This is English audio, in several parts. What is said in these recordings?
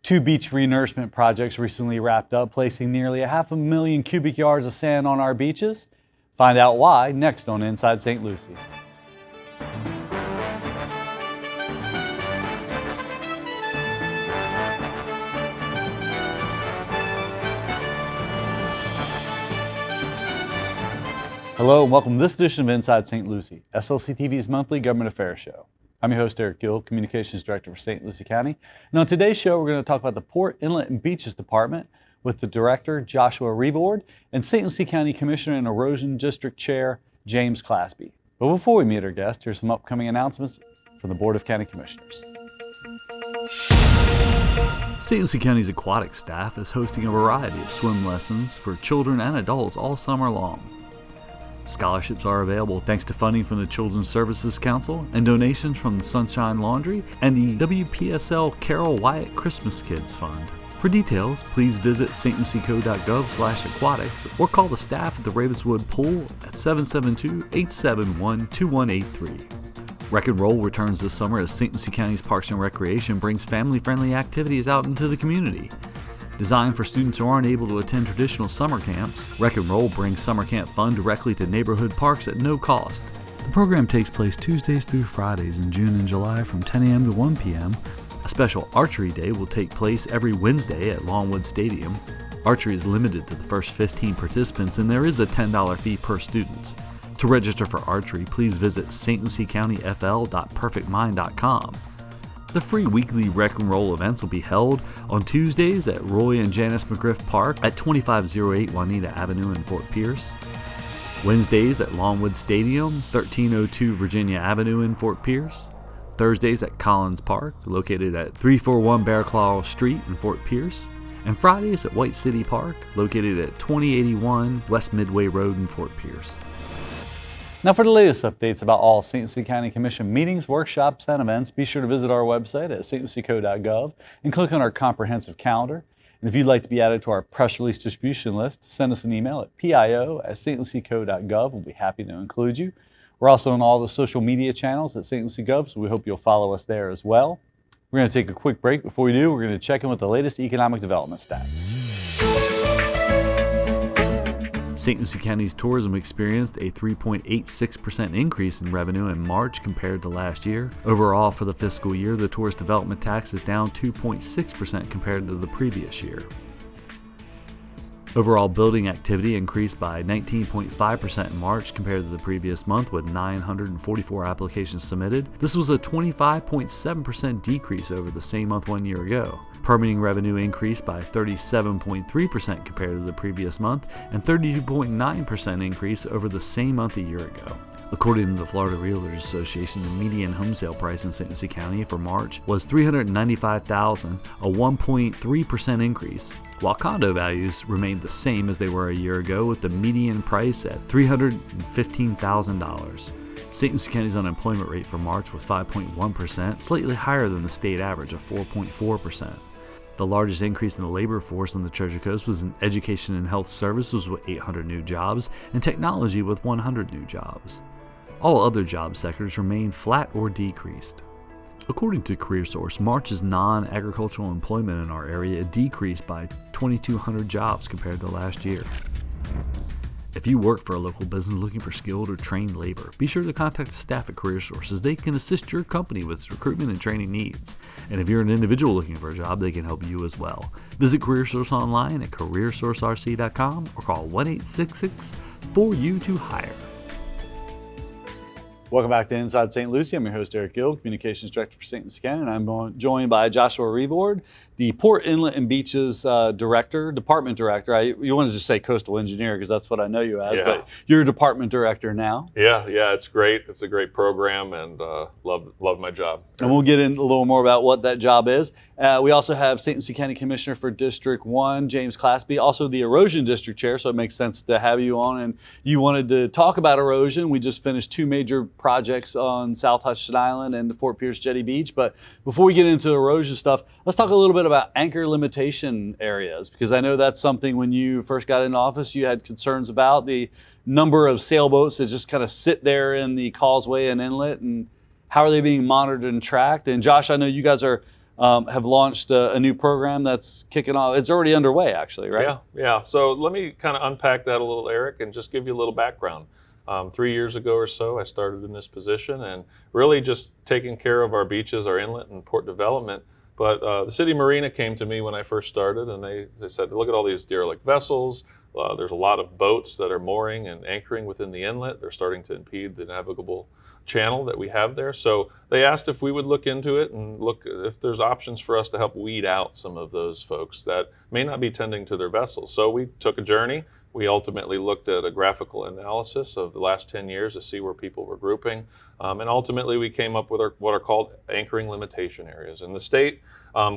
Two beach renourishment projects recently wrapped up, placing nearly 500,000 cubic yards of sand on our beaches. Find out why next on Inside St. Lucie. Hello and welcome to this edition of Inside St. Lucie, SLC TV's monthly government affairs show. I'm your host, Eric Gill, Communications Director for St. Lucie County. And on today's show, we're going to talk about the Port, Inlet, and Beaches Department with the Director, Joshua Revord, and St. Lucie County Commissioner and Erosion District Chair, James Claspy. But before we meet our guest, here's some upcoming announcements from the Board of County Commissioners. St. Lucie County's aquatic staff is hosting a variety of swim lessons for children and adults all summer long. Scholarships are available thanks to funding from the Children's Services Council and donations from the Sunshine Laundry and the WPSL Carol Wyatt Christmas Kids Fund. For details, please visit stlucieco.gov/aquatics or call the staff at the Ravenswood Pool at 772-871-2183. Wreck and Roll returns this summer as St. Lucie County's Parks and Recreation brings family-friendly activities out into the community. Designed for students who aren't able to attend traditional summer camps, Wreck and Roll brings summer camp fun directly to neighborhood parks at no cost. The program takes place Tuesdays through Fridays in June and July from 10 a.m. to 1 p.m. A special archery day will take place every Wednesday at Longwood Stadium. Archery is limited to the first 15 participants and there is a $10 fee per student. To register for archery, please visit stluciecountyfl.perfectmind.com. The free weekly Wreck and Roll events will be held on Tuesdays at Roy and Janice McGriff Park at 2508 Juanita Avenue in Fort Pierce, Wednesdays at Longwood Stadium, 1302 Virginia Avenue in Fort Pierce, Thursdays at Collins Park, located at 341 Bear Claw Street in Fort Pierce, and Fridays at White City Park, located at 2081 West Midway Road in Fort Pierce. Now for the latest updates about all St. Lucie County Commission meetings, workshops, and events, be sure to visit our website at stlucieco.gov and click on our comprehensive calendar. And if you'd like to be added to our press release distribution list, send us an email at pio@stlucieco.gov. We'll be happy to include you. We're also on all the social media channels at St. Lucie Gov, so we hope you'll follow us there as well. We're going to take a quick break. Before we do, we're going to check in with the latest economic development stats. St. Lucie County's tourism experienced a 3.86% increase in revenue in March compared to last year. Overall, for the fiscal year, the tourist development tax is down 2.6% compared to the previous year. Overall building activity increased by 19.5% in March compared to the previous month with 944 applications submitted. This was a 25.7% decrease over the same month 1 year ago. Permitting revenue increased by 37.3% compared to the previous month and 32.9% increase over the same month a year ago. According to the Florida Realtors Association, the median home sale price in St. Lucie County for March was $395,000, a 1.3% increase, while condo values remained the same as they were a year ago with the median price at $315,000. St. Lucie County's unemployment rate for March was 5.1%, slightly higher than the state average of 4.4%. The largest increase in the labor force on the Treasure Coast was in education and health services with 800 new jobs and technology with 100 new jobs. All other job sectors remained flat or decreased. According to CareerSource, March's non-agricultural employment in our area decreased by 2,200 jobs compared to last year. If you work for a local business looking for skilled or trained labor, be sure to contact the staff at CareerSource as they can assist your company with recruitment and training needs. And if you're an individual looking for a job, they can help you as well. Visit CareerSource online at careersourcerc.com or call 1-866-4U2-HIRE. Welcome back to Inside St. Lucie. I'm your host, Eric Gill, Communications Director for St. Lucie County, and I'm joined by Joshua Revord, the Port, Inlet, and Beaches Department Director. You want to just say Coastal Engineer because that's what I know you as, but you're Department Director now. Yeah, it's great. It's a great program and love my job. And we'll get in a little more about what that job is. We also have St. Lucie County Commissioner for District 1, James Claspy, also the Erosion District Chair, so it makes sense to have you on. And you wanted to talk about erosion. We just finished two major projects on South Hutchinson Island and the Fort Pierce Jetty Beach. But before we get into erosion stuff, let's talk a little bit about anchor limitation areas, because I know that's something when you first got into office you had concerns about, the number of sailboats that just kind of sit there in the causeway and inlet, and how are they being monitored and tracked? And Josh, I know you guys are have launched a new program that's kicking off. It's already underway, actually, right? Yeah. So let me kind of unpack that a little, Eric, and just give you a little background. 3 years ago or so, I started in this position and really just taking care of our beaches, our inlet and port development. But the city marina came to me when I first started, and they said, look at all these derelict vessels. There's a lot of boats that are mooring and anchoring within the inlet. They're starting to impede the navigable channel that we have there. So they asked if we would look into it and look if there's options for us to help weed out some of those folks that may not be tending to their vessels. So we took a journey. We ultimately looked at a graphical analysis of the last 10 years to see where people were grouping. And ultimately we came up with what are called anchoring limitation areas. And the state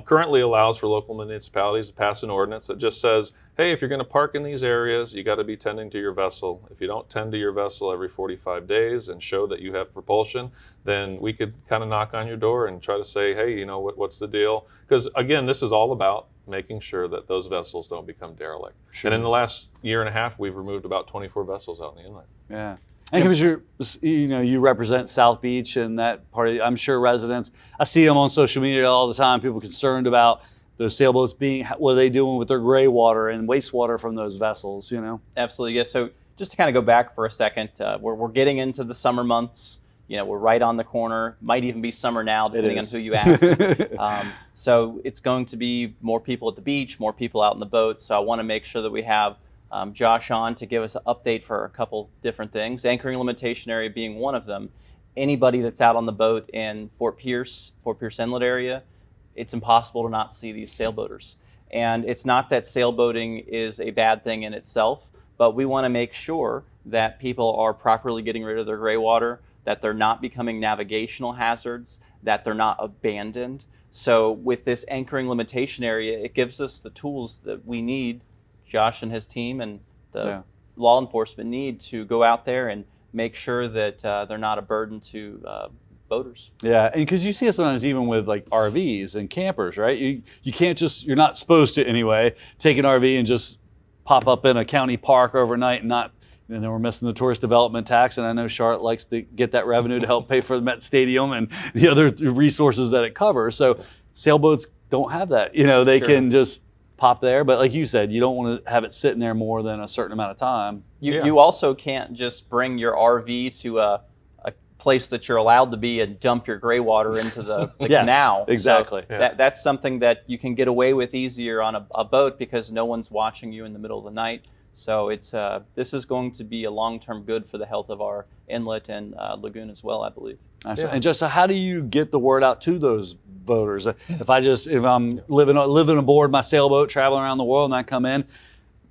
currently allows for local municipalities to pass an ordinance that just says, hey, if you're going to park in these areas, you got to be tending to your vessel. If you don't tend to your vessel every 45 days and show that you have propulsion, then we could kind of knock on your door and try to say, hey, you know, what's the deal? Because again, this is all about making sure that those vessels don't become derelict. Sure. And in the last year and a half, we've removed about 24 vessels out in the inlet. Yeah. And Commissioner, you represent South Beach and that part of, I'm sure residents, I see them on social media all the time, people concerned about those sailboats what are they doing with their gray water and wastewater from those vessels, Absolutely, yes. So just to kind of go back for a second, we're getting into the summer months. We're right on the corner. Might even be summer now, depending on who you ask. So it's going to be more people at the beach, more people out in the boats. So I want to make sure that we have Josh on to give us an update for a couple different things. Anchoring limitation area being one of them. Anybody that's out on the boat in Fort Pierce Inlet area, it's impossible to not see these sailboaters. And it's not that sailboating is a bad thing in itself, but we want to make sure that people are properly getting rid of their gray water, that they're not becoming navigational hazards, that they're not abandoned. So with this anchoring limitation area, it gives us the tools that we need, Josh and his team and the law enforcement need to go out there and make sure that they're not a burden to boaters. Yeah, and because you see it sometimes even with like RVs and campers, right? You can't you're not supposed to anyway, take an RV and just pop up in a county park overnight and not, and then we're missing the tourist development tax, and I know Charlotte likes to get that revenue to help pay for the Met Stadium and the other resources that it covers. So sailboats don't have that. They can just pop there, but like you said, you don't want to have it sitting there more than a certain amount of time. You also can't just bring your RV to a place that you're allowed to be and dump your gray water into the Yes, canal. exactly. So that's something that you can get away with easier on a boat because no one's watching you in the middle of the night. So this is going to be a long-term good for the health of our inlet and lagoon as well, I believe. And just how do you get the word out to those boaters? If I'm living aboard my sailboat, traveling around the world, and I come in,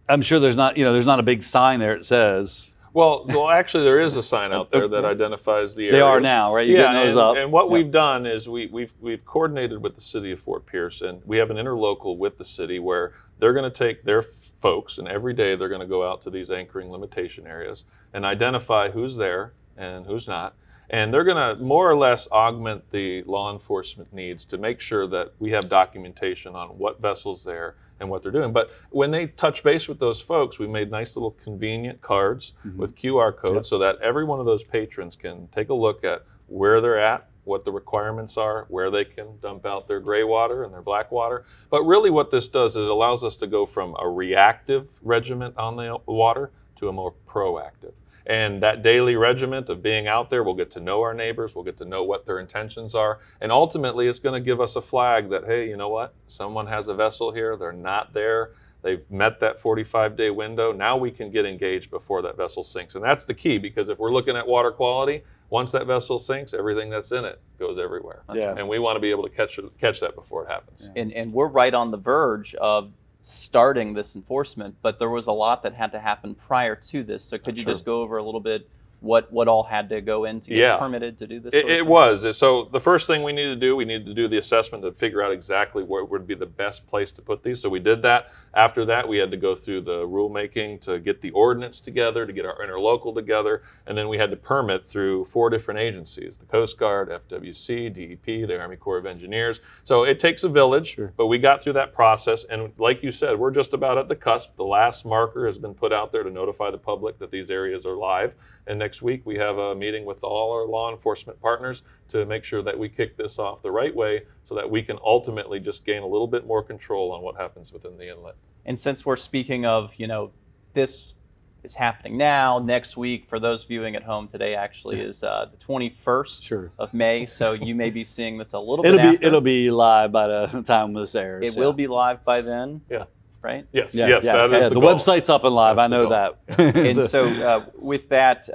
I'm sure there's not a big sign there that says. Well, actually, there is a sign out there that identifies the areas. They are now, right? You're getting those up. And what we've done is we've coordinated with the city of Fort Pierce, and we have an interlocal with the city where they're going to take their folks, and every day they're going to go out to these anchoring limitation areas and identify who's there and who's not. And they're going to more or less augment the law enforcement needs to make sure that we have documentation on what vessel's there and what they're doing. But when they touch base with those folks, we made nice little convenient cards with QR codes so that every one of those patrons can take a look at where they're at, what the requirements are, where they can dump out their gray water and their black water. But really what this does is it allows us to go from a reactive regiment on the water to a more proactive. And that daily regiment of being out there, we'll get to know our neighbors, we'll get to know what their intentions are, and ultimately it's going to give us a flag that, hey, you know what? Someone has a vessel here, they're not there, they've met that 45-day window, now we can get engaged before that vessel sinks. And that's the key, because if we're looking at water quality, once that vessel sinks, everything that's in it goes everywhere. And we want to be able to catch that before it happens. And we're right on the verge of starting this enforcement, but there was a lot that had to happen prior to this. So could you just go over a little bit what all had to go in to get permitted to do this? It was. So the first thing we needed to do the assessment to figure out exactly where would be the best place to put these. So we did that. After that, we had to go through the rulemaking to get the ordinance together, to get our interlocal together, and then we had to permit through 4 different agencies: the Coast Guard, FWC, DEP, the Army Corps of Engineers. So it takes a village, but we got through that process, and like you said, we're just about at the cusp. The last marker has been put out there to notify the public that these areas are live. And next week we have a meeting with all our law enforcement partners to make sure that we kick this off the right way so that we can ultimately just gain a little bit more control on what happens within the inlet. And since we're speaking of, this is happening now, next week, for those viewing at home, today actually is the 21st of May, so you may be seeing this a little bit after. It'll be live by the time this airs. It will be live by then. Yeah. Right? Yes. That is the the goal. website's up and live. That's I know the that. goal. And so with that,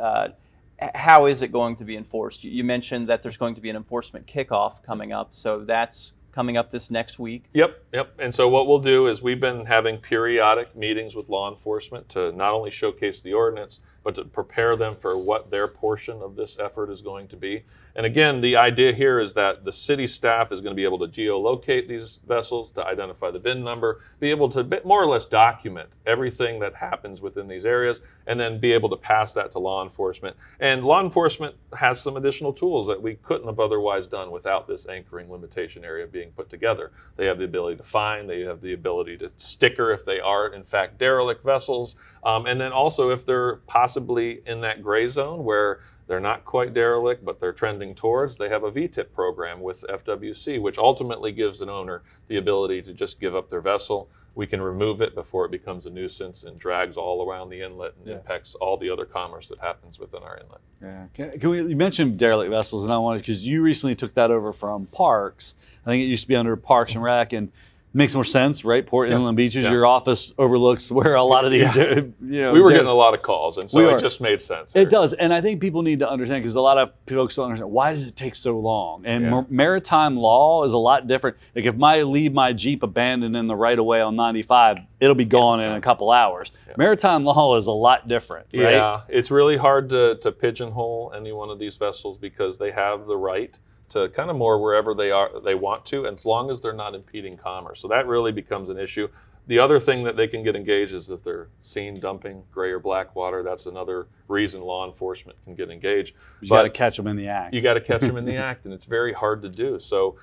how is it going to be enforced? You mentioned that there's going to be an enforcement kickoff coming up, so that's coming up this next week. Yep. And so what we'll do is we've been having periodic meetings with law enforcement to not only showcase the ordinance, but to prepare them for what their portion of this effort is going to be. And again, the idea here is that the city staff is going to be able to geolocate these vessels, to identify the VIN number, be able to more or less document everything that happens within these areas, and then be able to pass that to law enforcement. And law enforcement has some additional tools that we couldn't have otherwise done without this anchoring limitation area being put together. They have the ability to fine, they have the ability to sticker if they are in fact derelict vessels, and then also if they're possibly in that gray zone where they're not quite derelict, but they're trending towards, they have a VTIP program with FWC, which ultimately gives an owner the ability to just give up their vessel. We can remove it before it becomes a nuisance and drags all around the inlet and impacts all the other commerce that happens within our inlet. Yeah. You mentioned derelict vessels, and I wanted, because you recently took that over from Parks. I think it used to be under Parks and Rec, and makes more sense, right? Port Inland Beaches, your office overlooks where a lot of these, we were getting a lot of calls, and so it just made sense. It does, and I think people need to understand, because a lot of folks don't understand, why does it take so long? And maritime law is a lot different. Like if I leave my Jeep abandoned in the right-of-way on 95, it'll be gone in a couple hours. Maritime law is a lot different, right? Yeah, it's really hard to pigeonhole any one of these vessels because they have the right to kind of moor wherever they want to, as long as they're not impeding commerce. So that really becomes an issue. The other thing that they can get engaged is if they're seen dumping gray or black water. That's another reason law enforcement can get engaged. You got to catch them in the act. You got to catch them in the act, and it's very hard to do. So,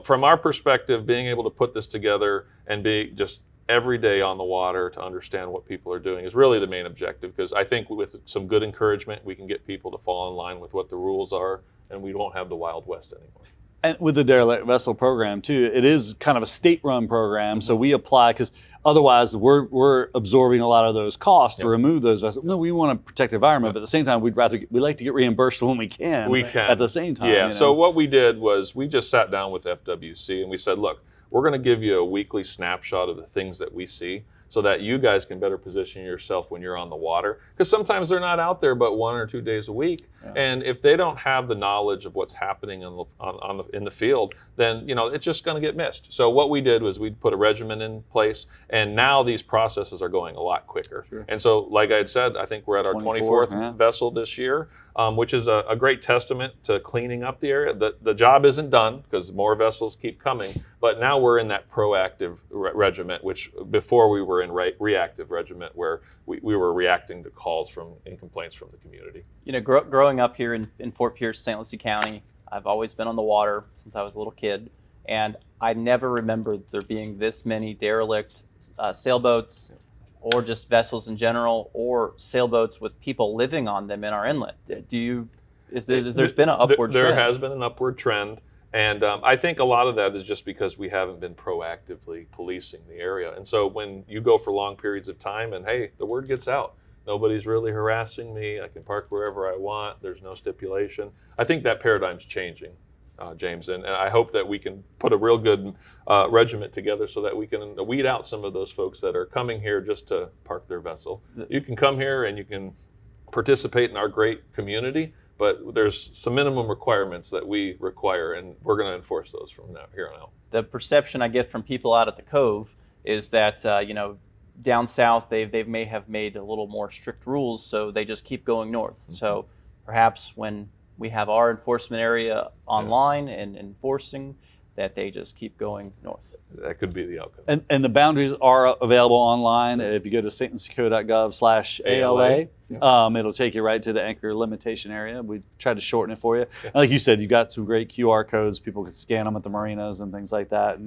from our perspective, being able to put this together and be just every day on the water to understand what people are doing is really the main objective, because I think with some good encouragement, we can get people to fall in line with what the rules are, and we won't have the Wild West anymore. And with the derelict vessel program too, it is kind of a state-run program, so we apply, because otherwise we're absorbing a lot of those costs to remove those vessels. No, we want to protect the environment, but at the same time, we like to get reimbursed when we can. We can at the same time. Yeah. So what we did was we just sat down with FWC and we said, look, we're going to give you a weekly snapshot of the things that we see, so that you guys can better position yourself when you're on the water. Because sometimes they're not out there but 1 or 2 days a week. And if they don't have the knowledge of what's happening in the field, then it's just going to get missed. So what we did was we put a regimen in place, and now these processes are going a lot quicker. And so, like I had said, I think we're at our 24th vessel this year, which is a great testament to cleaning up the area. The job isn't done because more vessels keep coming, but now we're in that proactive regiment, which before we were in reactive regiment, where we were reacting to calls and complaints from the community. Growing up here in Fort Pierce, St. Lucie County, I've always been on the water since I was a little kid, and I never remembered there being this many derelict sailboats, or just vessels in general, or sailboats with people living on them in our inlet. There's been an upward trend? There has been an upward trend, and I think a lot of that is just because we haven't been proactively policing the area. And so when you go for long periods of time and, hey, the word gets out, nobody's really harassing me, I can park wherever I want, there's no stipulation. I think that paradigm's changing, James, and I hope that we can put a real good regiment together so that we can weed out some of those folks that are coming here just to park their vessel. You can come here and you can participate in our great community, but there's some minimum requirements that we require, and we're going to enforce those from here on out. The perception I get from people out at the Cove is that, down south, they may have made a little more strict rules, so they just keep going north. Mm-hmm. So perhaps when we have our enforcement area online and enforcing, that they just keep going north. That could be the outcome. And the boundaries are available online. If you go to stlucieco.gov/ALA, it'll take you right to the anchor limitation area. We tried to shorten it for you. And like you said, you got some great QR codes. People can scan them at the marinas and things like that.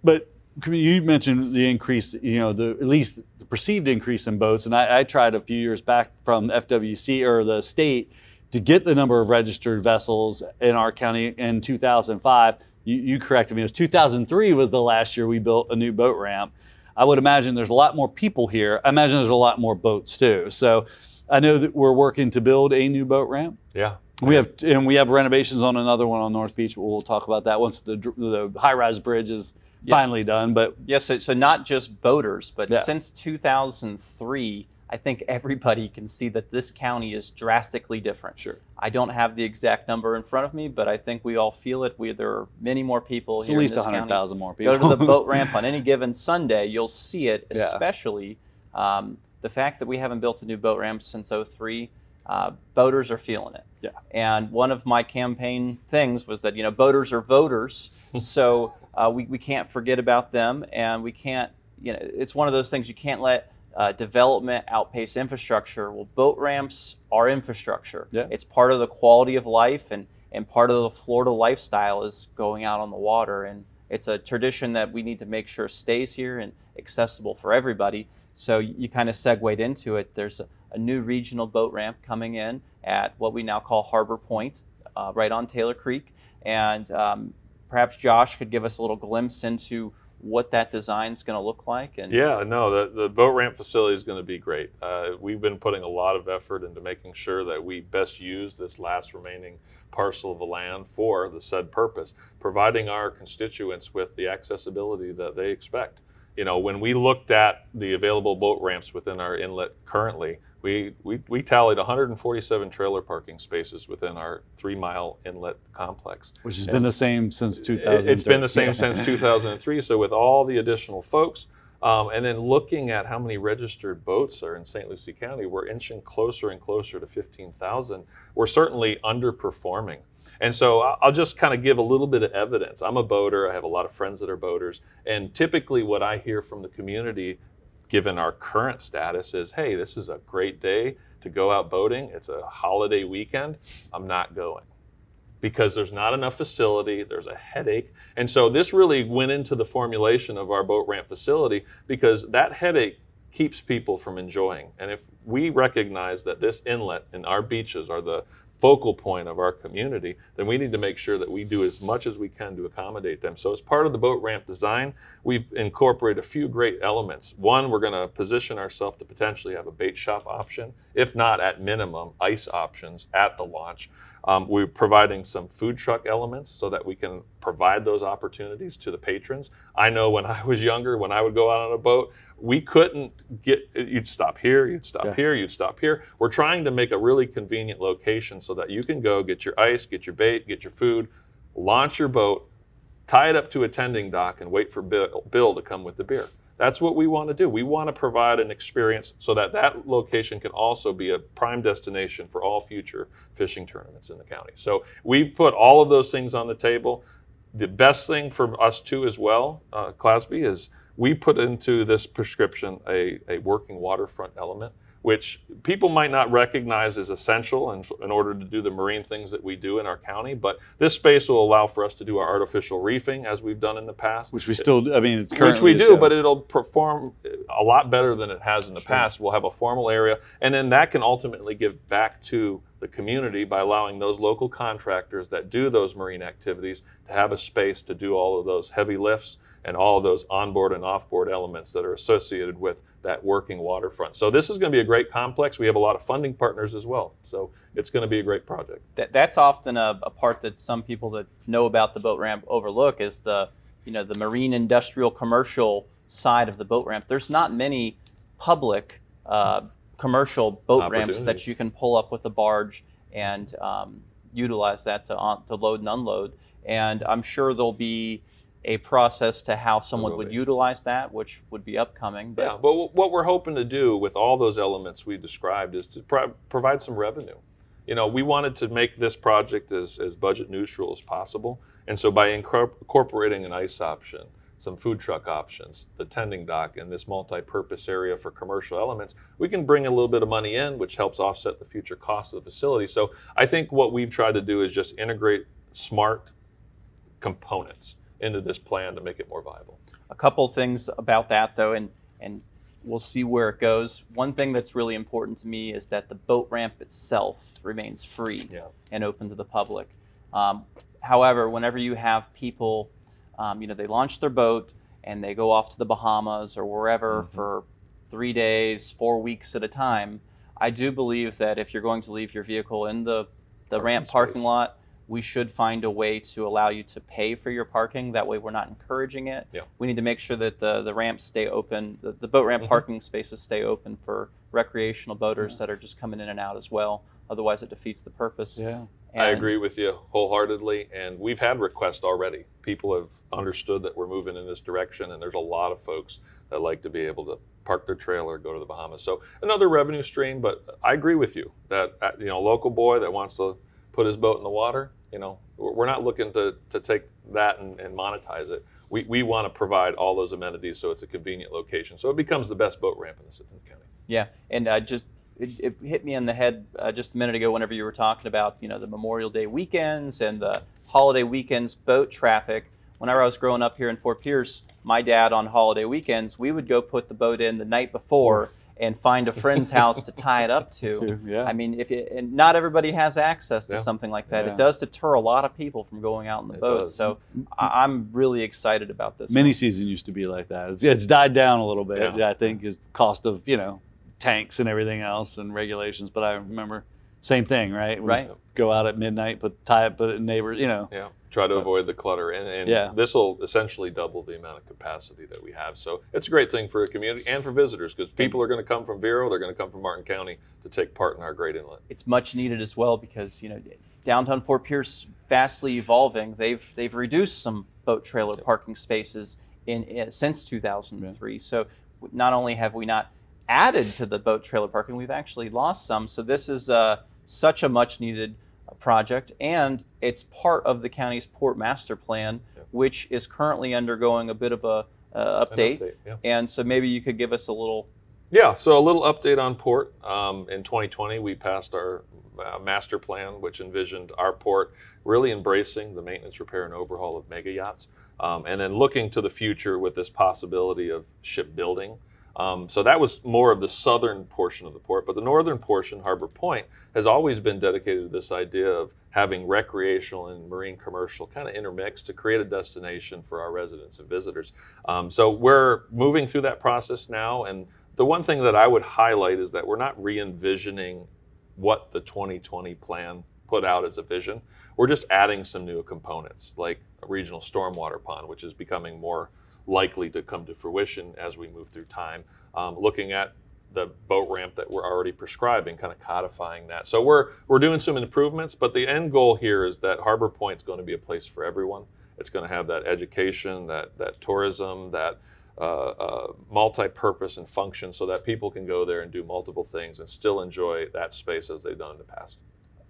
But You mentioned the increase, at least the perceived increase in boats, and I tried a few years back from FWC or the state to get the number of registered vessels in our county in 2005. You corrected me, it was 2003 was the last year we built a new boat ramp. I would imagine there's a lot more people here. I imagine there's a lot more boats too. So I know that we're working to build a new boat ramp. Yeah. We have renovations on another one on North Beach, but we'll talk about that once the high-rise bridge is finally done. But yes, so not just boaters, but Yeah. since 2003, I think everybody can see that this county is drastically different. Sure. I don't have the exact number in front of me, but I think we all feel it. There are many more people it's here at least in this 100,000 county. more people. Go to the boat ramp on any given Sunday, you'll see it, Yeah. especially the fact that we haven't built a new boat ramp since '03. Boaters are feeling it. Yeah. And one of my campaign things was that, boaters are voters. So we can't forget about them, and we can't, it's one of those things you can't let development outpace infrastructure. Well, boat ramps are infrastructure. Yeah. It's part of the quality of life, and part of the Florida lifestyle is going out on the water. And it's a tradition that we need to make sure stays here and accessible for everybody. So you kind of segued into it. There's a new regional boat ramp coming in at what we now call Harbor Point, right on Taylor Creek. And perhaps Josh could give us a little glimpse into what that design is going to look like. And Yeah, no, the boat ramp facility is going to be great. We've been putting a lot of effort into making sure that we best use this last remaining parcel of the land for the said purpose, providing our constituents with the accessibility that they expect. When we looked at the available boat ramps within our inlet currently, we tallied 147 trailer parking spaces within our 3-mile inlet complex. Which has been the same since 2003. It's been the same since 2003. So with all the additional folks, and then looking at how many registered boats are in St. Lucie County, we're inching closer and closer to 15,000. We're certainly underperforming. And so I'll just kind of give a little bit of evidence. I'm a boater. I have a lot of friends that are boaters. And typically what I hear from the community, given our current status, is, hey, this is a great day to go out boating. It's a holiday weekend. I'm not going because there's not enough facility. There's a headache. And so this really went into the formulation of our boat ramp facility because that headache keeps people from enjoying. And if we recognize that this inlet and our beaches are the focal point of our community, then we need to make sure that we do as much as we can to accommodate them. So as part of the boat ramp design, we've incorporated a few great elements. One, we're going to position ourselves to potentially have a bait shop option, if not at minimum, ice options at the launch. We're providing some food truck elements so that we can provide those opportunities to the patrons. I know when I was younger, when I would go out on a boat, we couldn't you'd stop here, you'd stop here, you'd stop here. We're trying to make a really convenient location so that you can go get your ice, get your bait, get your food, launch your boat, tie it up to a tending dock, and wait for Bill to come with the beer. That's what we want to do. We want to provide an experience so that that location can also be a prime destination for all future fishing tournaments in the county. So we've put all of those things on the table. The best thing for us too as well, Clasby, is we put into this prescription a working waterfront element, which people might not recognize as essential in order to do the marine things that we do in our county. But this space will allow for us to do our artificial reefing as we've done in the past. Which we still, it's currently Which we do, so. but it'll perform a lot better than it has in the past. We'll have a formal area, and then that can ultimately give back to the community by allowing those local contractors that do those marine activities to have a space to do all of those heavy lifts and all of those onboard and offboard elements that are associated with that working waterfront. So this is going to be a great complex. We have a lot of funding partners as well. So it's going to be a great project. That's often a part that some people that know about the boat ramp overlook is the marine industrial commercial side of the boat ramp. There's not many public commercial boat ramps that you can pull up with a barge and utilize that to load and unload. And I'm sure there'll be a process to how someone would utilize that, which would be upcoming. But what we're hoping to do with all those elements we described is to provide some revenue. We wanted to make this project as budget neutral as possible. And so by incorporating an ice option, some food truck options, the tending dock, and this multi-purpose area for commercial elements, we can bring a little bit of money in, which helps offset the future cost of the facility. So I think what we've tried to do is just integrate smart components into this plan to make it more viable. a couple things about that though, and we'll see where it goes. One thing that's really important to me is that the boat ramp itself remains free and open to the public. However, whenever you have people, they launch their boat and they go off to the Bahamas or wherever for 3 days, 4 weeks at a time, I do believe that if you're going to leave your vehicle in the ramp parking lot, we should find a way to allow you to pay for your parking. That way we're not encouraging it. Yeah. We need to make sure that the ramps stay open, the boat ramp parking spaces stay open for recreational boaters that are just coming in and out as well. Otherwise it defeats the purpose. Yeah. I agree with you wholeheartedly, and we've had requests already. People have understood that we're moving in this direction, and there's a lot of folks that like to be able to park their trailer, go to the Bahamas. So another revenue stream, but I agree with you that local boy that wants to put his boat in the water, we're not looking to take that and monetize it. We want to provide all those amenities so it's a convenient location. So it becomes the best boat ramp in the county. Yeah, and it hit me in the head just a minute ago whenever you were talking about the Memorial Day weekends and the holiday weekends boat traffic. Whenever I was growing up here in Fort Pierce, my dad on holiday weekends, we would go put the boat in the night before and find a friend's house to tie it up to. Yeah. I mean, and not everybody has access to something like that. Yeah. It does deter a lot of people from going out in the boat. does. So I'm really excited about this. Mini season used to be like that. It's died down a little bit. Yeah. I think is the cost of tanks and everything else and regulations. But I remember same thing, right? Right. Go out at midnight, put it in neighbors. Yeah, try to avoid the clutter, and this will essentially double the amount of capacity that we have. So it's a great thing for a community and for visitors, because people are going to come from Vero, they're going to come from Martin County to take part in our great inlet. It's much needed as well because downtown Fort Pierce vastly evolving. They've reduced some boat trailer parking spaces since 2003. So not only have we not added to the boat trailer parking, we've actually lost some. So this is such a much needed project, and it's part of the county's port master plan, which is currently undergoing a bit of a update. And so maybe you could give us a little. Yeah, so a little update on port. In 2020, we passed our master plan, which envisioned our port really embracing the maintenance, repair, and overhaul of mega yachts, and then looking to the future with this possibility of shipbuilding. So that was more of the southern portion of the port, but the northern portion, Harbor Point, has always been dedicated to this idea of having recreational and marine commercial kind of intermixed to create a destination for our residents and visitors. So we're moving through that process now, and the one thing that I would highlight is that we're not re-envisioning what the 2020 plan put out as a vision. We're just adding some new components, like a regional stormwater pond, which is becoming more likely to come to fruition as we move through time. Looking at the boat ramp that we're already prescribing, kind of codifying that. So we're doing some improvements, but the end goal here is that Harbor Point's going to be a place for everyone. It's going to have that education, that tourism, that multi-purpose and function, so that people can go there and do multiple things and still enjoy that space as they've done in the past.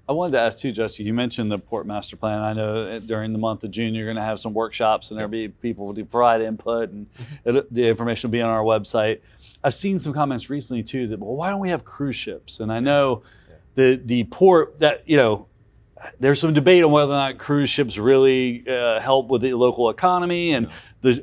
I wanted to ask too, Jesse, you mentioned the Port Master Plan. I know during the month of June, you're going to have some workshops and there'll be people to provide input, and the information will be on our website. I've seen some comments recently too that, well, why don't we have cruise ships? And I know the port that, there's some debate on whether or not cruise ships really help with the local economy. And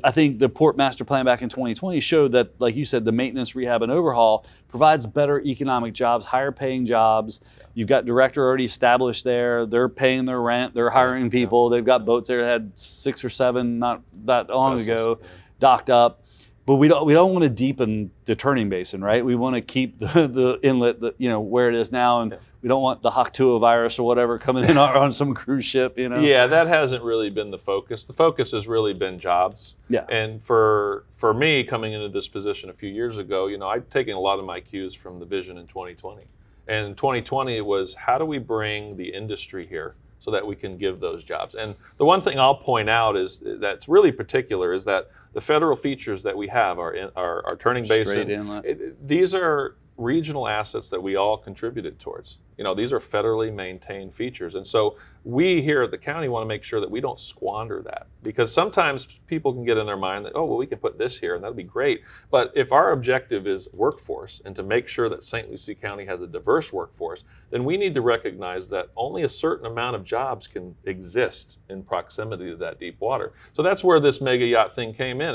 I think the Port Master Plan back in 2020 showed that, like you said, the maintenance, rehab, and overhaul provides better economic jobs, higher paying jobs. You've got director already established there. They're paying their rent. They're hiring people. They've got boats there that had 6 or 7 not that long ago docked up. But we don't want to deepen the turning basin, right? We want to keep the inlet, where it is now, and we don't want the Haktua virus or whatever coming in on some cruise ship, Yeah, that hasn't really been the focus. The focus has really been jobs. Yeah. And for me, coming into this position a few years ago, I'd taken a lot of my cues from the vision in 2020. And in 2020, it was, how do we bring the industry here so that we can give those jobs? And the one thing I'll point out is that's really particular is that the federal features that we have are turning basin. Straight inlet. These are regional assets that we all contributed towards. These are federally maintained features. And so we here at the county want to make sure that we don't squander that, because sometimes people can get in their mind that, oh, well, we can put this here and that'll be great. But if our objective is workforce and to make sure that St. Lucie County has a diverse workforce, then we need to recognize that only a certain amount of jobs can exist in proximity to that deep water. So that's where this mega yacht thing came in.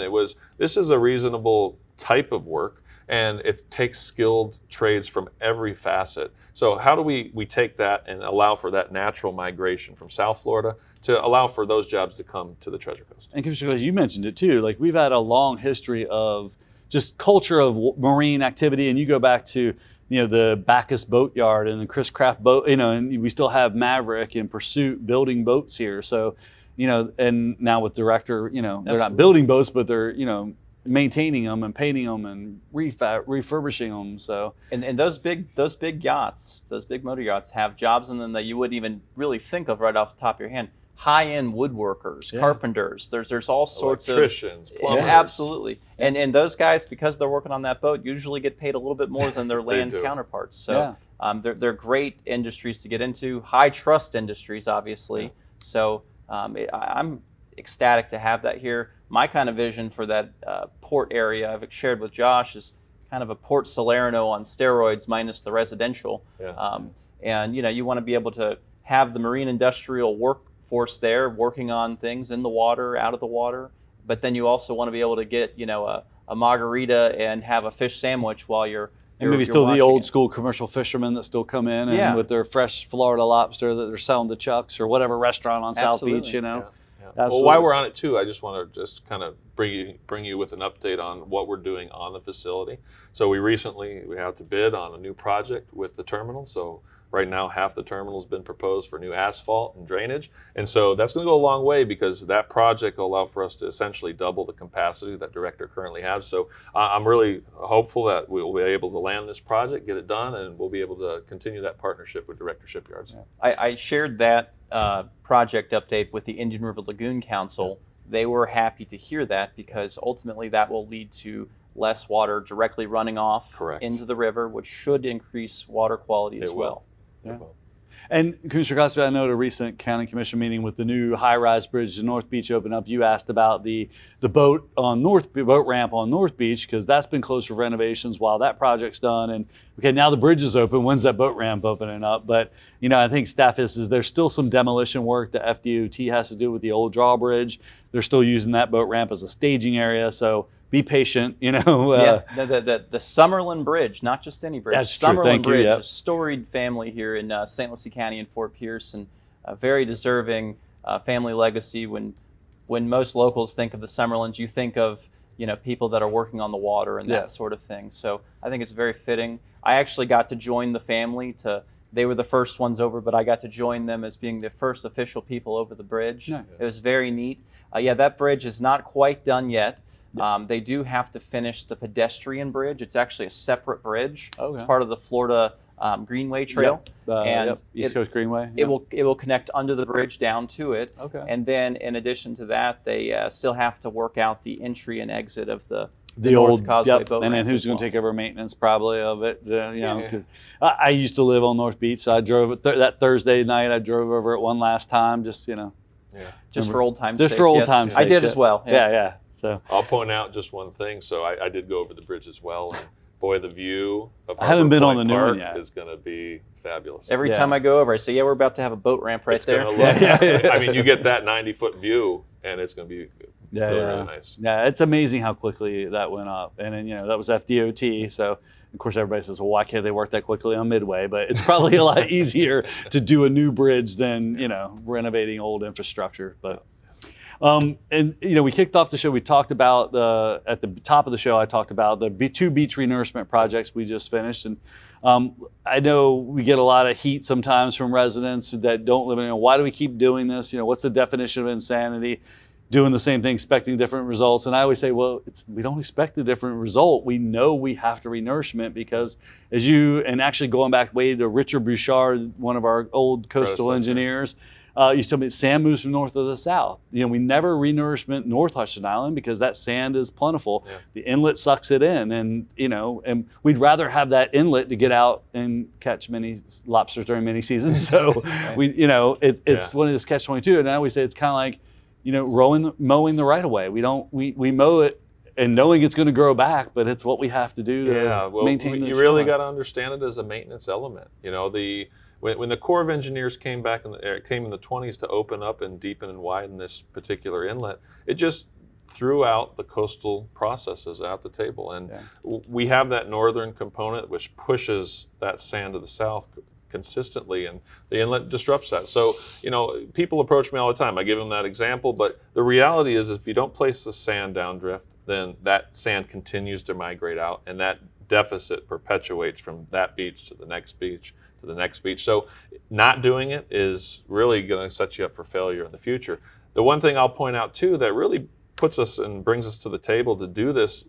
This is a reasonable type of work, and it takes skilled trades from every facet. So how do we take that and allow for that natural migration from South Florida to allow for those jobs to come to the Treasure Coast? And Commissioner, you mentioned it too, like we've had a long history of just culture of marine activity, and you go back to the Bacchus Boatyard and the Chris Craft boat, and we still have Maverick and Pursuit building boats here. So, and now with Director, they're not building boats, but they're, maintaining them and painting them and refurbishing them. So and those big yachts, those big motor yachts, have jobs in them that you wouldn't even really think of right off the top of your hand. High-end woodworkers, carpenters. There's all sorts of electricians, plumbers. Absolutely. And those guys, because they're working on that boat, usually get paid a little bit more than their land counterparts. So they're great industries to get into, high trust industries, obviously. Yeah. So I'm ecstatic to have that here. My kind of vision for that port area I've shared with Josh is kind of a Port Salerno on steroids minus the residential. Yeah. And you want to be able to have the marine industrial workforce there working on things in the water, out of the water, but then you also want to be able to get a margarita and have a fish sandwich while you're and maybe still the old school commercial fishermen that still come in and with their fresh Florida lobster that they're selling to Chuck's or whatever restaurant on South Beach, Yeah. Well, while we're on it too, I just want to just kind of bring you with an update on what we're doing on the facility. So we have to bid on a new project with the terminal. So right now, half the terminal has been proposed for new asphalt and drainage. And so that's going to go a long way, because that project will allow for us to essentially double the capacity that Director currently has. So I'm really hopeful that we will be able to land this project, get it done, and we'll be able to continue that partnership with Director Shipyards. Yeah. I shared that project update with the Indian River Lagoon Council. They were happy to hear that, because ultimately that will lead to less water directly running off into the river, which should increase water quality as well. Yeah. And Commissioner Cosby, I know at a recent county commission meeting with the new high-rise bridge to North Beach open up, you asked about the boat ramp on North Beach, because that's been closed for renovations while that project's done. And okay, now the bridge is open. When's that boat ramp opening up? But I think staff is there's still some demolition work that FDOT has to do with the old drawbridge. They're still using that boat ramp as a staging area. So be patient, the Summerlin Bridge, not just any bridge. That's Summerlin true. Thank Bridge, you. Yep. A storied family here in St. Lucie County and Fort Pierce, and a very deserving family legacy. When most locals think of the Summerlins, you think of people that are working on the water and that sort of thing. So I think it's very fitting. I actually got to join the family. They were the first ones over, but I got to join them as being the first official people over the bridge. Nice. It was very neat. That bridge is not quite done yet. They do have to finish the pedestrian bridge. It's actually a separate bridge. Okay. It's part of the Florida Greenway Trail. East Coast Greenway. It will connect under the bridge down to it. Okay. And then in addition to that, they still have to work out the entry and exit of the old North Causeway boat and then ramp who's going to take over maintenance probably of it? 'Cause I used to live on North Beach, so I drove it that Thursday night. I drove over it one last time, just just for old time's sake. Just for old time's sake. I did as well. Yeah. So I'll point out just one thing. So I did go over the bridge as well, and boy, the view of I haven't been on the Point new Park one yet. is going to be fabulous. Every time I go over, I say, we're about to have a boat ramp right It's there. gonna look, I mean, you get that 90-foot view, and it's going to be really nice. Yeah, it's amazing how quickly that went up. And then, that was FDOT. So, of course, everybody says, well, why can't they work that quickly on Midway? But it's probably a lot easier to do a new bridge than, renovating old infrastructure. But we kicked off the show. We talked about at the top of the show, I talked about the two beach renourishment projects we just finished. And I know we get a lot of heat sometimes from residents that don't live in it. Why do we keep doing this? What's the definition of insanity? Doing the same thing, expecting different results. And I always say, well, we don't expect a different result. We know we have to renourishment because and actually going back way to Richard Bouchard, one of our old coastal engineers, You still mean sand moves from north to the south. We never renourishment North Hutchinson Island because that sand is plentiful. Yeah. The inlet sucks it in, and and we'd rather have that inlet to get out and catch many lobsters during many seasons. So it's one of this catch-22, and now we say it's kind of like mowing the right of way. We mow it and knowing it's going to grow back, but it's what we have to do to maintain the You really got to understand it as a maintenance element. When the Corps of Engineers came in the 20s to open up and deepen and widen this particular inlet, it just threw out the coastal processes out the table. And we have that northern component which pushes that sand to the south consistently, and the inlet disrupts that. So, people approach me all the time. I give them that example, but the reality is if you don't place the sand downdrift, then that sand continues to migrate out, and that deficit perpetuates from that beach to the next beach to the next beach. So not doing it is really going to set you up for failure in the future. The one thing I'll point out too that really puts us and brings us to the table to do this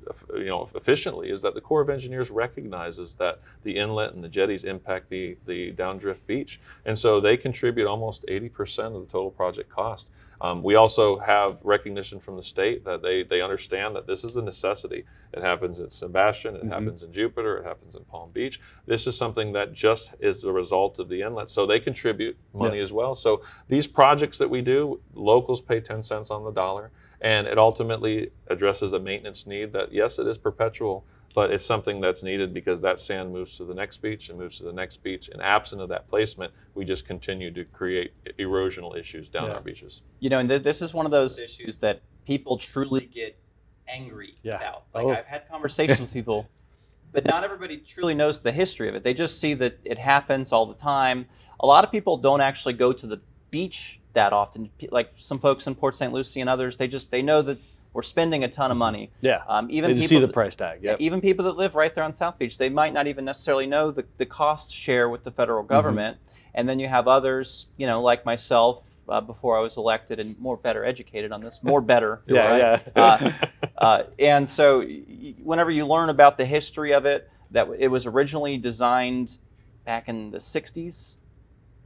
efficiently is that the Corps of Engineers recognizes that the inlet and the jetties impact the downdrift beach, and so they contribute almost 80% of the total project cost. We also have recognition from the state that they understand that this is a necessity. It happens at Sebastian, it happens in Jupiter, it happens in Palm Beach. This is something that just is the result of the inlet, so they contribute money as well. So these projects that we do, locals pay 10 cents on the dollar, and it ultimately addresses a maintenance need that, yes, it is perpetual, but it's something that's needed because that sand moves to the next beach and moves to the next beach. And absent of that placement, we just continue to create erosional issues down our beaches. And this is one of those issues that people truly get angry about. I've had conversations with people, but not everybody truly knows the history of it. They just see that it happens all the time. A lot of people don't actually go to the beach that often. Like some folks in Port St. Lucie and others, they know that we're spending a ton of money. Even people see the price tag. Even people that live right there on South Beach, they might not even necessarily know the cost share with the federal government. And then you have others, like myself, before I was elected and better educated on this, better. And so whenever you learn about the history of it, that it was originally designed back in the 60s.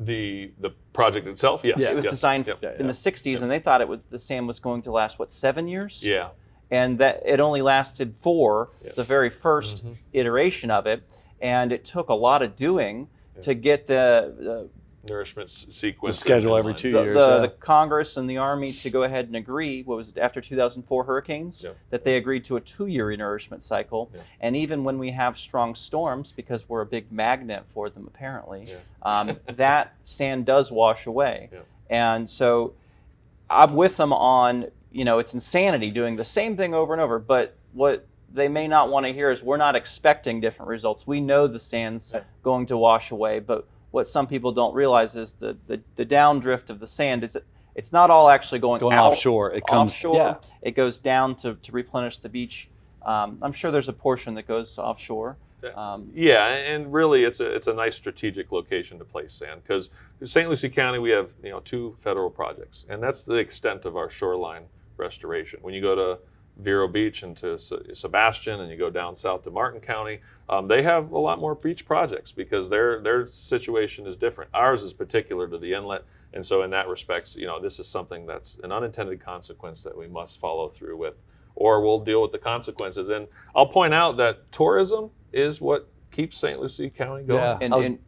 The project itself, yes. It was designed in the 60s, and they thought the sand was going to last, 7 years? Yeah. And that it only lasted 4, the very first iteration of it. And it took a lot of doing to get the nourishment sequence. The schedule every 2 years. The Congress and the Army to go ahead and agree, after 2004 hurricanes, that they agreed to a 2-year nourishment cycle. And even when we have strong storms, because we're a big magnet for them apparently, that sand does wash away. And so I'm with them on, it's insanity doing the same thing over and over, but what they may not want to hear is we're not expecting different results. We know the sand's going to wash away, but what some people don't realize is the downdrift of the sand. It's not all actually going out, offshore. It comes offshore. It goes down to replenish the beach. I'm sure there's a portion that goes offshore. And really, it's a nice strategic location to place sand because in St. Lucie County we have 2 federal projects, and that's the extent of our shoreline restoration. When you go to Vero Beach and to Sebastian, and you go down south to Martin County, they have a lot more beach projects because their situation is different. Ours is particular to the inlet, and so in that respect, this is something that's an unintended consequence that we must follow through with, or we'll deal with the consequences. And I'll point out that tourism is what keeps St. Lucie County going.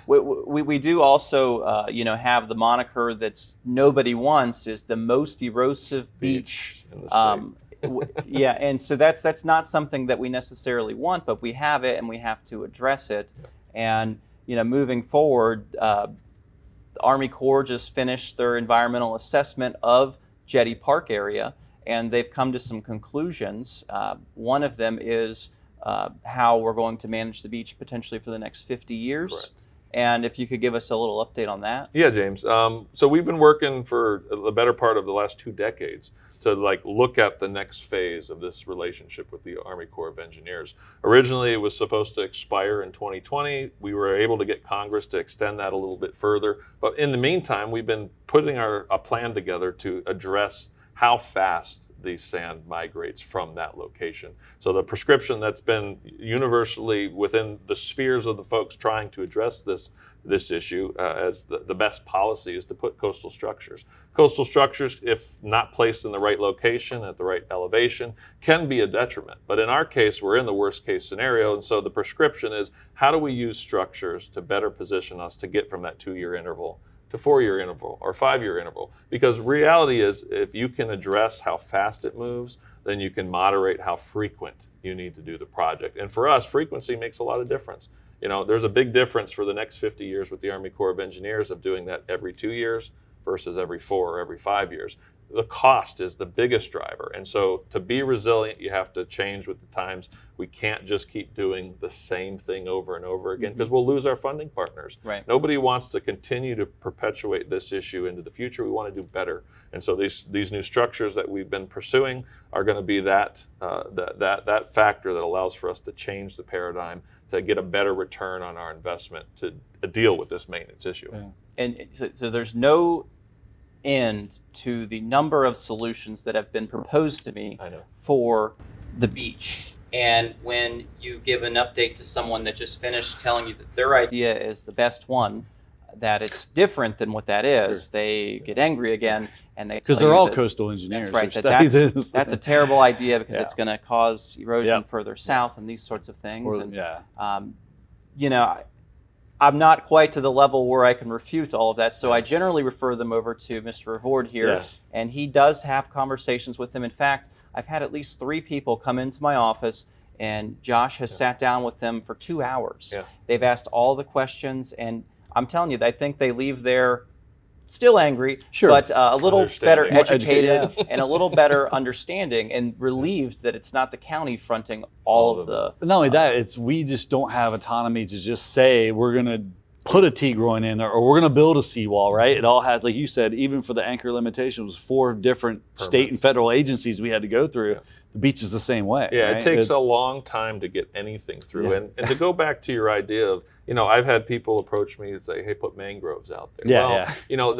We do also, have the moniker that's nobody wants is the most erosive beach in the state. And so that's not something that we necessarily want, but we have it and we have to address it. And moving forward, the Army Corps just finished their environmental assessment of Jetty Park area, and they've come to some conclusions. One of them is how we're going to manage the beach potentially for the next 50 years. Correct. And if you could give us a little update on that. Yeah, James. So we've been working for the better part of the last 2 decades to look at the next phase of this relationship with the Army Corps of Engineers. Originally, it was supposed to expire in 2020. We were able to get Congress to extend that a little bit further. But in the meantime, we've been putting a plan together to address how fast the sand migrates from that location. So the prescription that's been universally within the spheres of the folks trying to address this issue as the best policy is to put coastal structures. Coastal structures, if not placed in the right location at the right elevation, can be a detriment. But in our case, we're in the worst case scenario. And so the prescription is, how do we use structures to better position us to get from that 2-year interval to 4-year interval or 5-year interval? Because reality is, if you can address how fast it moves, then you can moderate how frequent you need to do the project. And for us, frequency makes a lot of difference. You know, there's a big difference for the next 50 years with the Army Corps of Engineers of doing that every 2 years versus every 4 or every 5 years. The cost is the biggest driver. And so to be resilient, you have to change with the times. We can't just keep doing the same thing over and over again because we'll lose our funding partners. Right. Nobody wants to continue to perpetuate this issue into the future. We want to do better. And so these new structures that we've been pursuing are going to be that factor that allows for us to change the paradigm to get a better return on our investment to deal with this maintenance issue. Yeah. And so there's no end to the number of solutions that have been proposed to me I know. for the beach. And when you give an update to someone that just finished telling you that their idea is the best one, that it's different than what that is, Sure. they get angry again, and they Because tell they're you all that- coastal engineers. That's right. who've That's studied this. a terrible idea because Yeah. it's going to cause erosion Yep. further south and these sorts of things. Or- And yeah. you know, I'm not quite to the level where I can refute all of that, so I generally refer them over to Mr. Revord here, Yes. and he does have conversations with them. In fact, I've had at least 3 people come into my office, and Josh has sat down with them for 2 hours. Yeah. They've asked all the questions, and I'm telling you, I think they leave there still angry, Sure. but a little better Understanding. More educated educated, and a little better understanding and relieved that it's not the county fronting all of the... Not only that, it's we just don't have autonomy to just say we're going to put a T-groin in there or we're going to build a seawall, right? It all has, like you said, even for the anchor limitation, it was 4 different state and federal agencies we had to go through. Yeah. The beach is the same way. Yeah, right? it takes It's- a long time to get anything through. Yeah. And to go back to your idea of, you know, I've had people approach me and say, hey, put mangroves out there. Yeah, well, yeah. you know,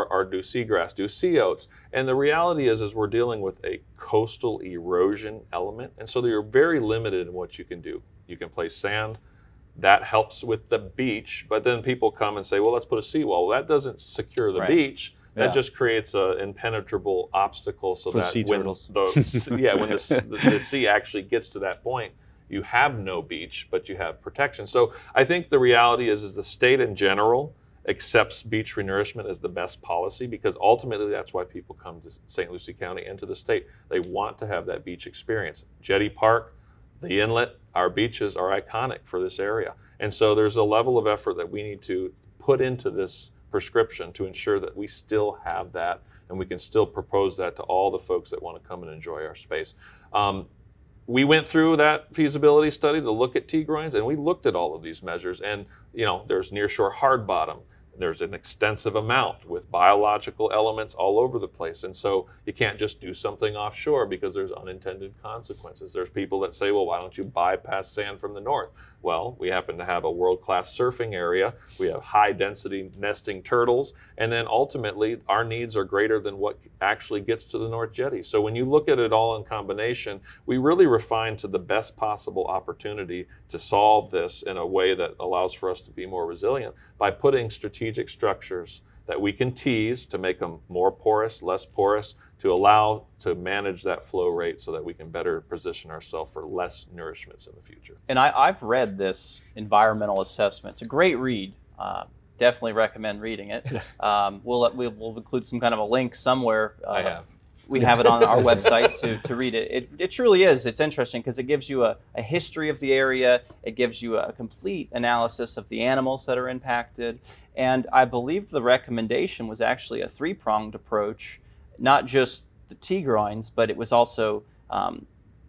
or do seagrass, do sea oats. And the reality is we're dealing with a coastal erosion element. And so you're very limited in what you can do. You can place sand. That helps with the beach. But then people come and say, well, let's put a seawall. Well, that doesn't secure the Right. beach. That Yeah. just creates an impenetrable obstacle so For that sea when turtles. when the sea actually gets to that point, you have no beach, but you have protection. So I think the reality is the state in general accepts beach renourishment as the best policy because ultimately that's why people come to St. Lucie County and to the state. They want to have that beach experience. Jetty Park, the inlet, our beaches are iconic for this area. And so there's a level of effort that we need to put into this prescription to ensure that we still have that and we can still propose that to all the folks that want to come and enjoy our space. We went through that feasibility study to look at T-groins and we looked at all of these measures and, you know, there's nearshore hard bottom. There's an extensive amount with biological elements all over the place. And so you can't just do something offshore because there's unintended consequences. There's people that say, well, why don't you bypass sand from the north? Well, we happen to have a world-class surfing area. We have high-density nesting turtles. And then ultimately, our needs are greater than what actually gets to the North Jetty. So when you look at it all in combination, we really refine to the best possible opportunity to solve this in a way that allows for us to be more resilient by putting strategic structures that we can tease to make them more porous, less porous, to allow to manage that flow rate so that we can better position ourselves for less nourishments in the future. And I've read this environmental assessment. It's a great read. Definitely recommend reading it. We'll include some kind of a link somewhere. I have. We have it on our website to read it. It truly is. It's interesting because it gives you a history of the area. It gives you a complete analysis of the animals that are impacted. And I believe the recommendation was actually a 3-pronged approach, not just the T-groins, but it was also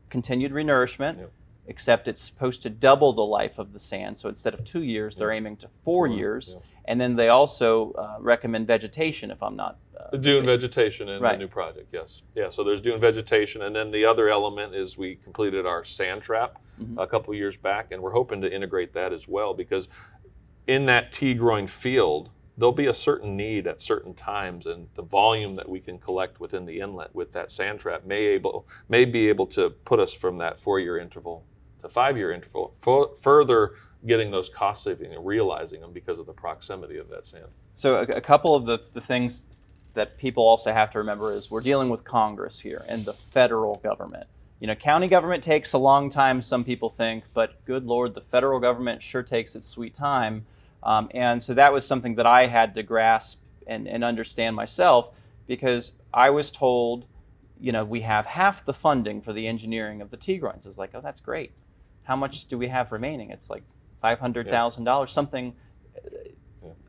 continued renourishment, Yep. except it's supposed to double the life of the sand. So instead of 2 years, they're aiming to 4 years. Yep. And then they also recommend vegetation, if I'm not Dune mistaken. vegetation in Right. the new project, yes. Yeah, so there's dune vegetation, and then the other element is we completed our sand trap a couple years back, and we're hoping to integrate that as well, because in that T-groin field, there'll be a certain need at certain times, and the volume that we can collect within the inlet with that sand trap may be able to put us from that 4-year interval to 5-year interval, further getting those cost savings and realizing them because of the proximity of that sand. So a couple of the things that people also have to remember is we're dealing with Congress here and the federal government. County government takes a long time, some people think, but good Lord, the federal government sure takes its sweet time. And so that was something that I had to grasp and understand myself, because I was told, we have half the funding for the engineering of the T-groins. It's like, oh, that's great. How much do we have remaining? It's like $500,000, something,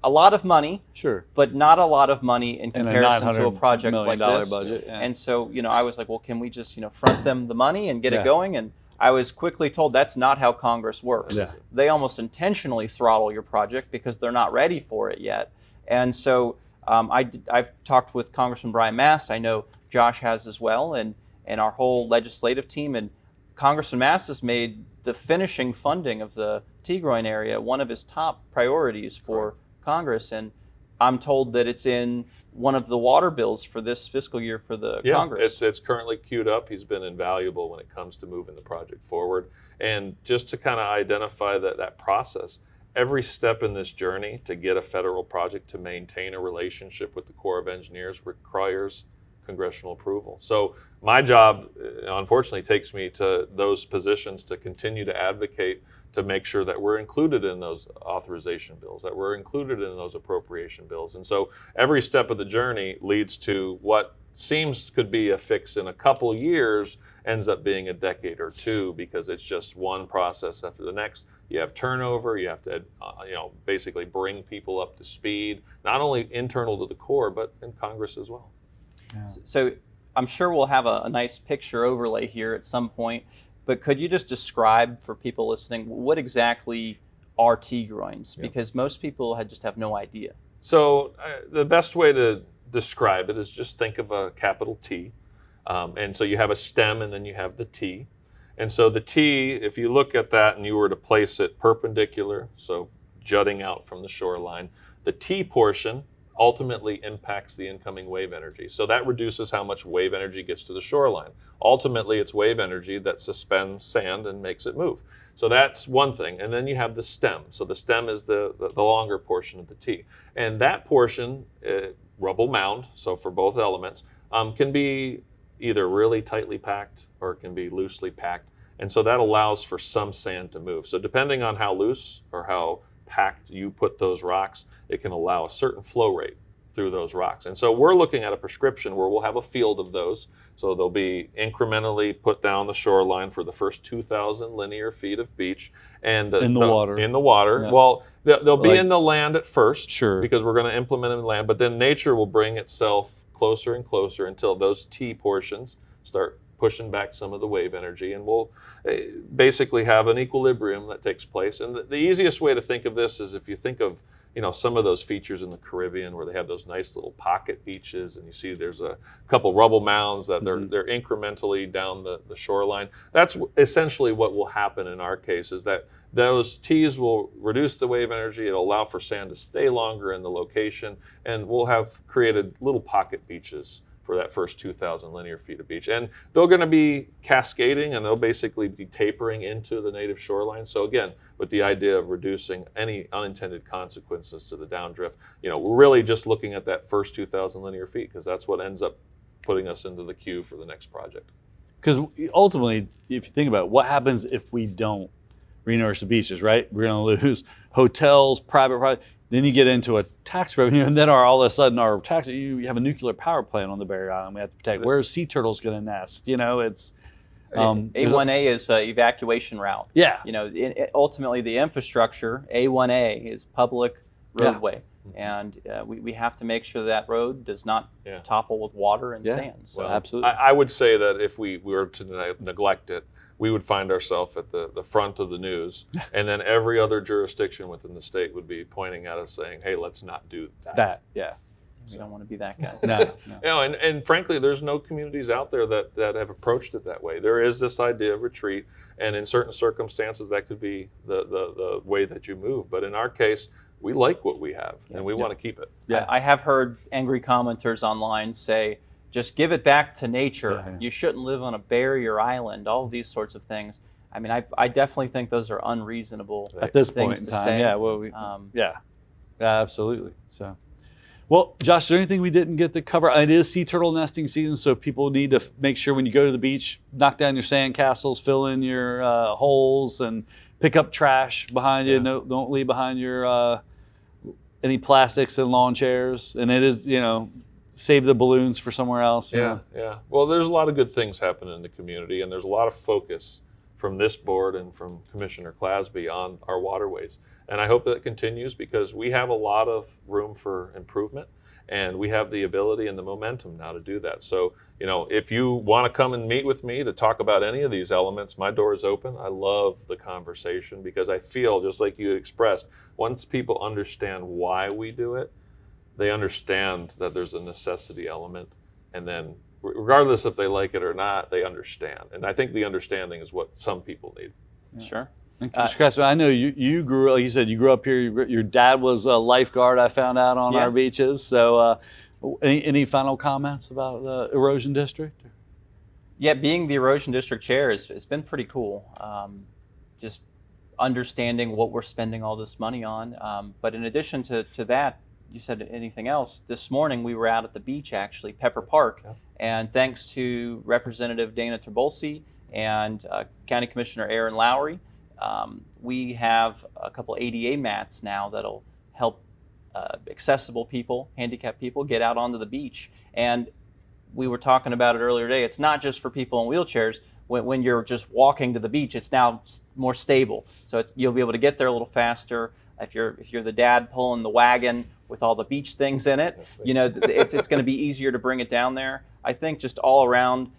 a lot of money, Sure, but not a lot of money in comparison to a project like this. budget. Yeah. And so, I was like, well, can we just, front them the money and get Yeah. it going? And I was quickly told that's not how Congress works. Yeah. They almost intentionally throttle your project because they're not ready for it yet. And so I've talked with Congressman Brian Mast. I know Josh has as well, and our whole legislative team. And Congressman Mast has made the finishing funding of the T-groin area one of his top priorities for Congress. And I'm told that it's in one of the water bills for this fiscal year for the Congress. It's currently queued up. He's been invaluable when it comes to moving the project forward. And just to kind of identify that process, every step in this journey to get a federal project to maintain a relationship with the Corps of Engineers requires congressional approval. So my job, unfortunately, takes me to those positions to continue to advocate to make sure that we're included in those authorization bills, that we're included in those appropriation bills. And so every step of the journey leads to what seems could be a fix in a couple years ends up being a decade or two, because it's just one process after the next. You have turnover, you have to basically bring people up to speed, not only internal to the Corps, but in Congress as well. Yeah. So I'm sure we'll have a nice picture overlay here at some point, but could you just describe for people listening what exactly are T-groins? Yeah. Because most people just have no idea. So the best way to describe it is just think of a capital T. And so you have a stem and then you have the T. And so the T, if you look at that and you were to place it perpendicular, so jutting out from the shoreline, the T portion ultimately impacts the incoming wave energy. So that reduces how much wave energy gets to the shoreline. Ultimately, it's wave energy that suspends sand and makes it move. So that's one thing. And then you have the stem. So the stem is the longer portion of the T. And that portion, rubble mound, so for both elements, can be either really tightly packed or it can be loosely packed. And so that allows for some sand to move. So depending on how loose or how packed you put those rocks, it can allow a certain flow rate through those rocks. And so we're looking at a prescription where we'll have a field of those. So they'll be incrementally put down the shoreline for the first 2,000 linear feet of beach. And In the water. In the water. Yeah. Well, they'll be Like- in the land at first. Sure. Because we're going to implement them in land. But then nature will bring itself closer and closer until those T portions start pushing back some of the wave energy, and we'll basically have an equilibrium that takes place. And the easiest way to think of this is if you think of some of those features in the Caribbean where they have those nice little pocket beaches, and you see there's a couple rubble mounds that they're incrementally down the shoreline. That's essentially what will happen in our case, is that those T's will reduce the wave energy. It'll allow for sand to stay longer in the location, and we'll have created little pocket beaches for that first 2,000 linear feet of beach. And they're going to be cascading, and they'll basically be tapering into the native shoreline. So again, with the idea of reducing any unintended consequences to the downdrift, we're really just looking at that first 2,000 linear feet, because that's what ends up putting us into the queue for the next project. Because ultimately, if you think about it, what happens if we don't renourish the beaches, right? We're going to lose hotels, private. Then you get into a tax revenue, and then all of a sudden our tax, you have a nuclear power plant on the Barrier Island we have to protect. Where are sea turtles going to nest? It's A1A is evacuation route. Yeah. Ultimately the infrastructure, A1A, is public roadway. And we have to make sure that road does not topple with water and sand. So Well, absolutely. I would say that if we were to neglect it, we would find ourselves at the front of the news, and then every other jurisdiction within the state would be pointing at us saying, hey, let's not do that. we don't want to be that guy. No. And frankly, there's no communities out there that have approached it that way. There is this idea of retreat, and in certain circumstances, that could be the way that you move. But in our case, we like what we have and we want to keep it. Yeah. I have heard angry commenters online say, just give it back to nature. Yeah. You shouldn't live on a barrier island, all of these sorts of things. I mean, I definitely think those are unreasonable At this things point in to time, say. yeah. Well, yeah, absolutely. So, well, Josh, is there anything we didn't get to cover? It is sea turtle nesting season, so people need to make sure when you go to the beach, knock down your sand castles, fill in your holes, and pick up trash behind you. Yeah. No, don't leave behind your any plastics and lawn chairs. And it is, save the balloons for somewhere else. Yeah. Well, there's a lot of good things happening in the community, and there's a lot of focus from this board and from Commissioner Clasby on our waterways. And I hope that continues, because we have a lot of room for improvement, and we have the ability and the momentum now to do that. So, if you want to come and meet with me to talk about any of these elements, my door is open. I love the conversation, because I feel, just like you expressed, once people understand why we do it, they understand that there's a necessity element, and then regardless if they like it or not, they understand. And I think the understanding is what some people need. Sure. And Mr. Craftsman, I know you grew, like you said, you grew up here. Your dad was a lifeguard, I found out, on Yeah. our beaches. So any final comments about the erosion district? Yeah, being the erosion district chair it's been pretty cool. Just understanding what we're spending all this money on. But in addition to that, you said anything else, this morning we were out at the beach, actually, Pepper Park, and thanks to Representative Dana Trabolsi and County Commissioner Aaron Lowry, we have a couple ADA mats now that'll help accessible people, handicapped people, get out onto the beach. And we were talking about it earlier today, it's not just for people in wheelchairs. When you're just walking to the beach, it's now more stable. So you'll be able to get there a little faster. If you're the dad pulling the wagon with all the beach things in it, it's going to be easier to bring it down there. I think just all around,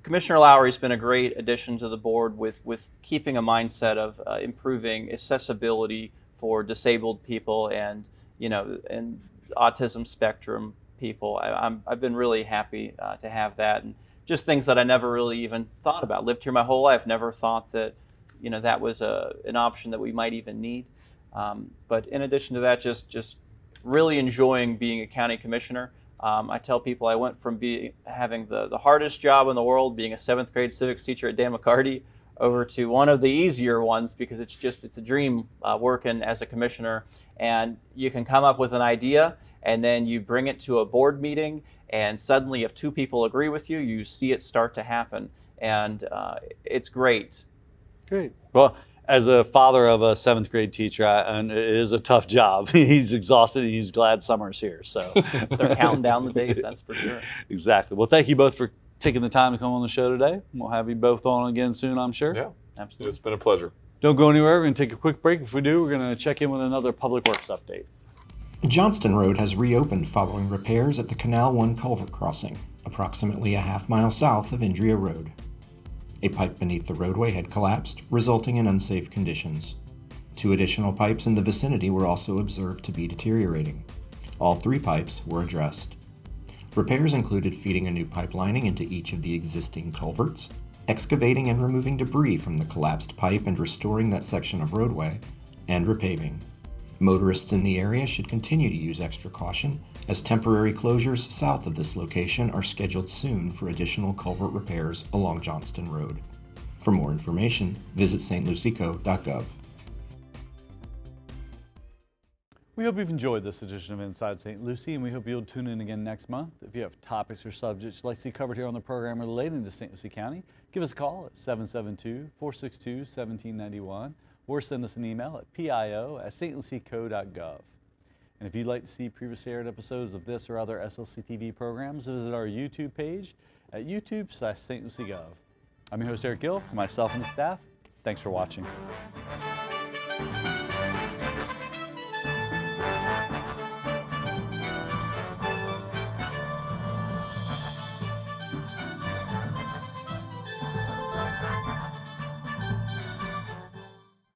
Commissioner Lowry's been a great addition to the board with keeping a mindset of improving accessibility for disabled people and and autism spectrum people. I've been really happy to have that, and just things that I never really even thought about. Lived here my whole life, never thought that that was an option that we might even need. But in addition to that, just really enjoying being a county commissioner. I tell people I went from having the hardest job in the world, being a 7th grade civics teacher at Dan McCarty, over to one of the easier ones, because it's a dream working as a commissioner. And you can come up with an idea, and then you bring it to a board meeting, and suddenly if 2 people agree with you, you see it start to happen. And it's great. Great. Well, as a father of a 7th grade teacher, and it is a tough job. He's exhausted, and he's glad summer's here. So They're counting down the days, that's for sure. Exactly. Well, thank you both for taking the time to come on the show today. We'll have you both on again soon, I'm sure. Yeah, Absolutely. it's been a pleasure. Don't go anywhere. We're going to take a quick break. If we do, we're going to check in with another Public Works update. Johnston Road has reopened following repairs at the Canal 1 culvert crossing, approximately a half-mile south of Indria Road. A pipe beneath the roadway had collapsed, resulting in unsafe conditions. 2 additional pipes in the vicinity were also observed to be deteriorating. All 3 pipes were addressed. Repairs included feeding a new pipe lining into each of the existing culverts, excavating and removing debris from the collapsed pipe and restoring that section of roadway, and repaving. Motorists in the area should continue to use extra caution, as temporary closures south of this location are scheduled soon for additional culvert repairs along Johnston Road. For more information, visit stlucieco.gov. We hope you've enjoyed this edition of Inside St. Lucie, and we hope you'll tune in again next month. If you have topics or subjects you'd like to see covered here on the program relating to St. Lucie County, give us a call at 772-462-1791 or send us an email at pio@stlucieco.gov. And if you'd like to see previously aired episodes of this or other SLC TV programs, visit our YouTube page at youtube.com/stluciegov. I'm your host, Eric Gill, for myself and the staff. Thanks for watching.